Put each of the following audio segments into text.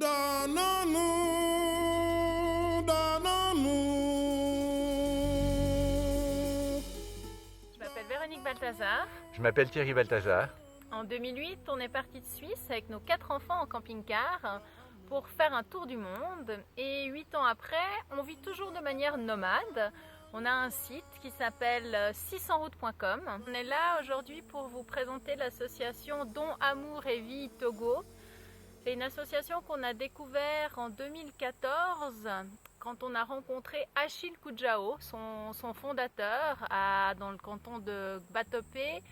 Je m'appelle Véronique Balthazar. Je m'appelle Thierry Balthazar. En 2008, on est parti de Suisse avec nos 4 enfants en camping-car pour faire un tour du monde. Et 8 ans après, on vit toujours de manière nomade. On a un site qui s'appelle 600routes.com. On est là aujourd'hui pour vous présenter l'association Don Amour et Vie Togo. C'est une association qu'on a découverte en 2014 quand on a rencontré Achille Koudjao, son fondateur, dans le canton de Batopé,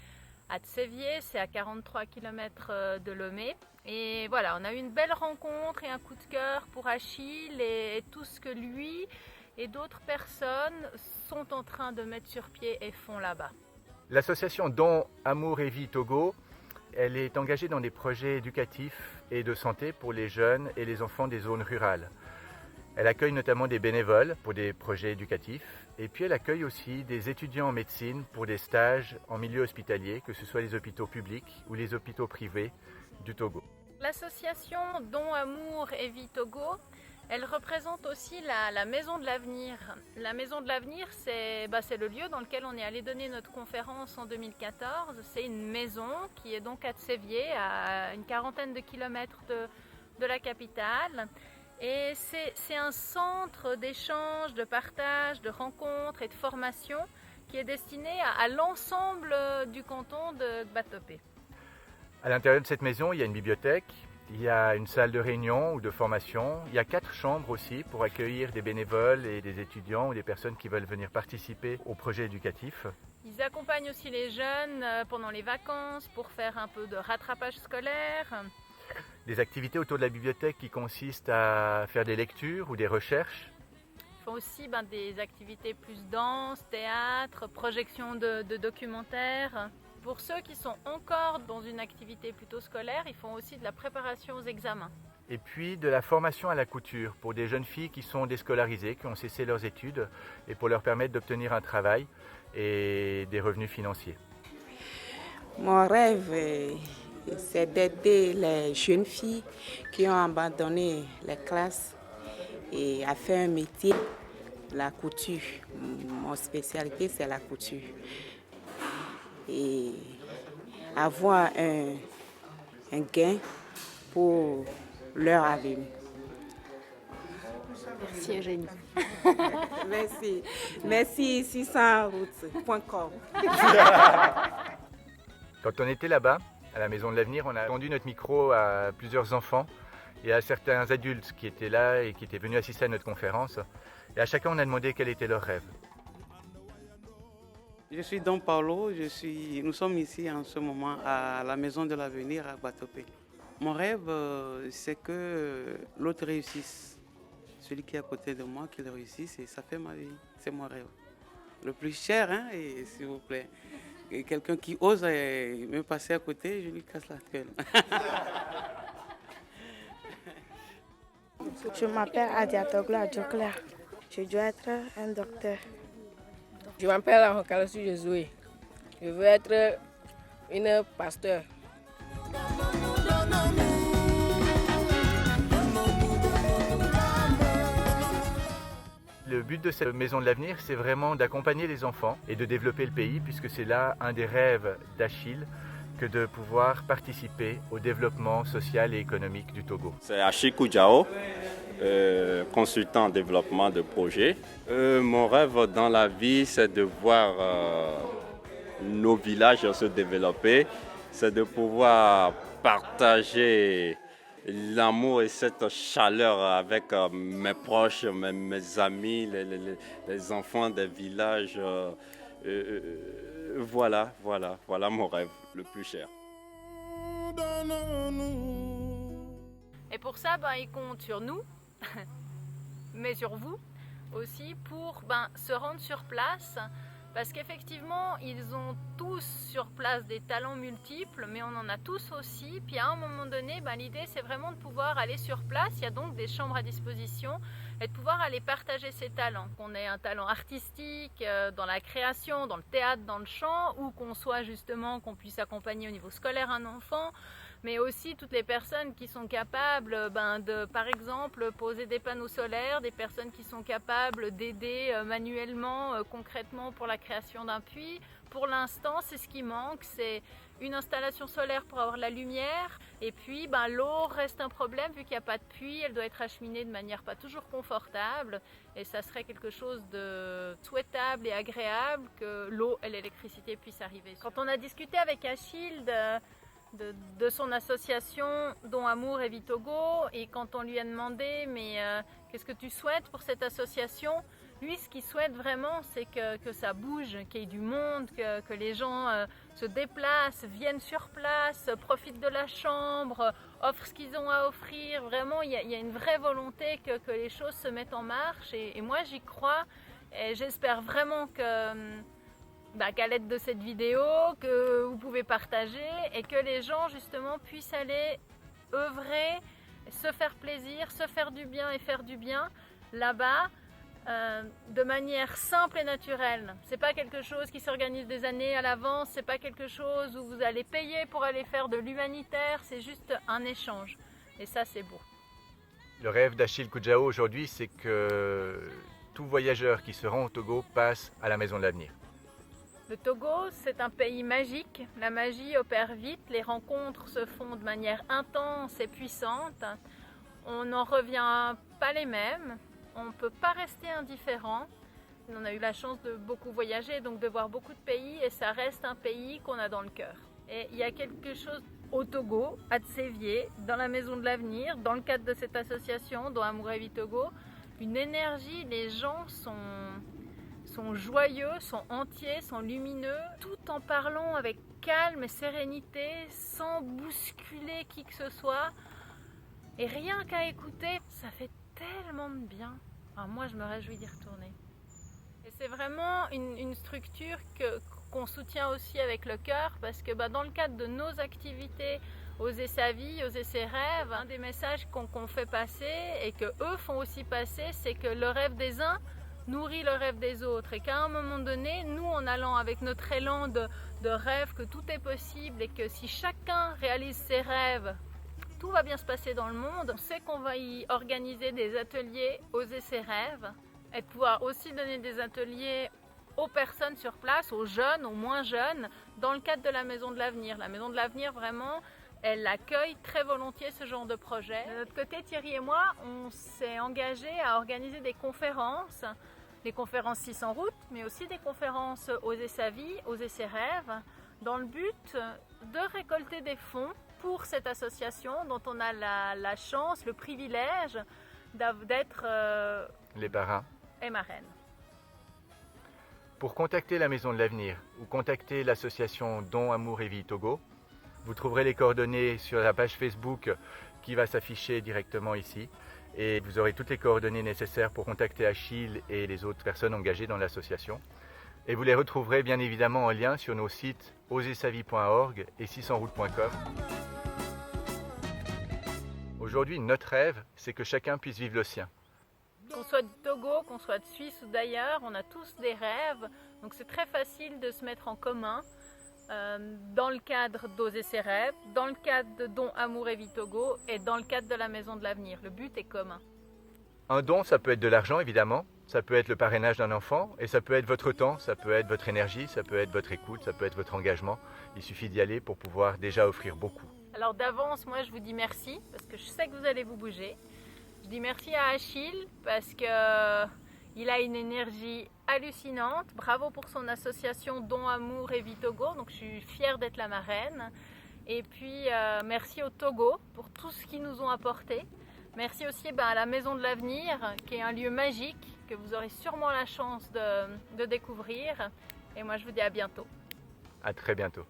à Tsévié, c'est à 43 km de Lomé. Et voilà, on a eu une belle rencontre et un coup de cœur pour Achille et tout ce que lui et d'autres personnes sont en train de mettre sur pied et font là-bas. L'association Don Amour et Vie Togo, elle est engagée dans des projets éducatifs et de santé pour les jeunes et les enfants des zones rurales. Elle accueille notamment des bénévoles pour des projets éducatifs et puis elle accueille aussi des étudiants en médecine pour des stages en milieu hospitalier, que ce soit les hôpitaux publics ou les hôpitaux privés du Togo. L'association Don Amour et Vie Togo, elle représente aussi la Maison de l'Avenir. La Maison de l'Avenir, c'est le lieu dans lequel on est allé donner notre conférence en 2014. C'est une maison qui est donc à Tsévié, à une quarantaine de kilomètres de la capitale. Et c'est un centre d'échange, de partage, de rencontres et de formation qui est destiné à l'ensemble du canton de Batopé. À l'intérieur de cette maison, il y a une bibliothèque, il y a une salle de réunion ou de formation, il y a 4 chambres aussi pour accueillir des bénévoles et des étudiants ou des personnes qui veulent venir participer au projet éducatif. Ils accompagnent aussi les jeunes pendant les vacances pour faire un peu de rattrapage scolaire. Des activités autour de la bibliothèque qui consistent à faire des lectures ou des recherches. Ils font aussi des activités plus danse, théâtre, projection de documentaires. Pour ceux qui sont encore dans une activité plutôt scolaire, ils font aussi de la préparation aux examens. Et puis de la formation à la couture pour des jeunes filles qui sont déscolarisées, qui ont cessé leurs études et pour leur permettre d'obtenir un travail et des revenus financiers. Mon rêve, c'est d'aider les jeunes filles qui ont abandonné les classes et à faire un métier, la couture. Mon spécialité, c'est la couture. Et avoir un gain pour leur avenir. Merci Eugénie. Merci. Merci 600routes.com. Quand on était là-bas, à la Maison de l'Avenir, on a tendu notre micro à plusieurs enfants et à certains adultes qui étaient là et qui étaient venus assister à notre conférence. Et à chacun, on a demandé quel était leur rêve. Je suis Don Paulo, nous sommes ici en ce moment à la Maison de l'Avenir à Batopé. Mon rêve, c'est que l'autre réussisse. Celui qui est à côté de moi, qu'il réussisse, et ça fait ma vie. C'est mon rêve. Le plus cher, et s'il vous plaît. Et quelqu'un qui ose me passer à côté, je lui casse la gueule. Je m'appelle Adiatogla Adjokler. Je dois être un docteur. Je m'appelle Ahokalosu Josué. Je veux être une pasteur. Le but de cette Maison de l'Avenir, c'est vraiment d'accompagner les enfants et de développer le pays, puisque c'est là un des rêves d'Achille que de pouvoir participer au développement social et économique du Togo. C'est Achille Koudjao, consultant en développement de projets. Mon rêve dans la vie, c'est de voir nos villages se développer, c'est de pouvoir partager l'amour et cette chaleur avec mes proches, mes amis, les enfants des villages. Voilà mon rêve le plus cher. Et pour ça, ils comptent sur nous, mais sur vous aussi, pour se rendre sur place. Parce qu'effectivement, ils ont tous sur place des talents multiples, mais on en a tous aussi. Puis à un moment donné, l'idée, c'est vraiment de pouvoir aller sur place. Il y a donc des chambres à disposition et de pouvoir aller partager ses talents. Qu'on ait un talent artistique, dans la création, dans le théâtre, dans le chant, ou qu'on puisse accompagner au niveau scolaire un enfant. mais aussi toutes les personnes qui sont capables de, par exemple, poser des panneaux solaires, des personnes qui sont capables d'aider manuellement, concrètement pour la création d'un puits. Pour l'instant, c'est ce qui manque, c'est une installation solaire pour avoir la lumière, et puis l'eau reste un problème vu qu'il n'y a pas de puits, elle doit être acheminée de manière pas toujours confortable, et ça serait quelque chose de souhaitable et agréable que l'eau et l'électricité puissent arriver. Quand on a discuté avec Achille de son association Don Amour et Vie Togo, et quand on lui a demandé mais qu'est-ce que tu souhaites pour cette association, lui ce qu'il souhaite vraiment c'est que ça bouge, qu'il y ait du monde, que les gens se déplacent, viennent sur place, profitent de la chambre, offrent ce qu'ils ont à offrir. Vraiment il y a une vraie volonté que les choses se mettent en marche, et moi j'y crois, et j'espère vraiment qu'à l'aide de cette vidéo, que vous pouvez partager, et que les gens justement puissent aller œuvrer, se faire plaisir, se faire du bien et faire du bien là-bas de manière simple et naturelle. C'est pas quelque chose qui s'organise des années à l'avance, c'est pas quelque chose où vous allez payer pour aller faire de l'humanitaire, c'est juste un échange. Et ça c'est beau. Le rêve d'Achille Koudiao aujourd'hui, c'est que tout voyageur qui se rend au Togo passe à la Maison de l'Avenir. Le Togo, c'est un pays magique. La magie opère vite, les rencontres se font de manière intense et puissante. On n'en revient pas les mêmes, on ne peut pas rester indifférent. On a eu la chance de beaucoup voyager, donc de voir beaucoup de pays, et ça reste un pays qu'on a dans le cœur. Et il y a quelque chose au Togo, à Tsévié, dans la Maison de l'Avenir, dans le cadre de cette association, Don Amour et Vie Togo, une énergie, les gens sont joyeux, sont entiers, sont lumineux, tout en parlant avec calme et sérénité, sans bousculer qui que ce soit. Et rien qu'à écouter, ça fait tellement de bien. Enfin, moi, je me réjouis d'y retourner. Et c'est vraiment une structure qu'on soutient aussi avec le cœur, parce que dans le cadre de nos activités, Oser sa vie, oser ses rêves, un des messages qu'on fait passer et que eux font aussi passer, c'est que le rêve des uns nourrit le rêve des autres, et qu'à un moment donné, nous en allant avec notre élan de rêve que tout est possible, et que si chacun réalise ses rêves, tout va bien se passer dans le monde. On sait qu'on va y organiser des ateliers Oser ses rêves, et de pouvoir aussi donner des ateliers aux personnes sur place, aux jeunes, aux moins jeunes, dans le cadre de la Maison de l'Avenir. La Maison de l'Avenir, vraiment, elle accueille très volontiers ce genre de projet. De notre côté, Thierry et moi, on s'est engagés à organiser des conférences 6 en route, mais aussi des conférences Oser sa vie, Oser ses rêves, dans le but de récolter des fonds pour cette association dont on a la chance, le privilège d'être les parrains et marraines. Pour contacter la Maison de l'Avenir ou contacter l'association Don Amour et Vie Togo, vous trouverez les coordonnées sur la page Facebook qui va s'afficher directement ici, et vous aurez toutes les coordonnées nécessaires pour contacter Achille et les autres personnes engagées dans l'association. Et vous les retrouverez bien évidemment en lien sur nos sites osersavie.org et 6enroute.com. Aujourd'hui, notre rêve, c'est que chacun puisse vivre le sien. Qu'on soit du Togo, qu'on soit de Suisse ou d'ailleurs, on a tous des rêves, donc c'est très facile de se mettre en commun dans le cadre d'Oser ses rêves, dans le cadre de Don Amour et Vie Togo et dans le cadre de la Maison de l'Avenir. Le but est commun. Un don, ça peut être de l'argent évidemment, ça peut être le parrainage d'un enfant, et ça peut être votre temps, ça peut être votre énergie, ça peut être votre écoute, ça peut être votre engagement. Il suffit d'y aller pour pouvoir déjà offrir beaucoup. Alors d'avance, moi je vous dis merci, parce que je sais que vous allez vous bouger. Je dis merci à Achille, parce qu'il a une énergie hallucinante. Bravo pour son association Don Amour et Vie Togo, donc je suis fière d'être la marraine. Et puis merci au Togo pour tout ce qu'ils nous ont apporté. Merci aussi à la Maison de l'Avenir, qui est un lieu magique que vous aurez sûrement la chance de découvrir. Et moi je vous dis à bientôt. À très bientôt.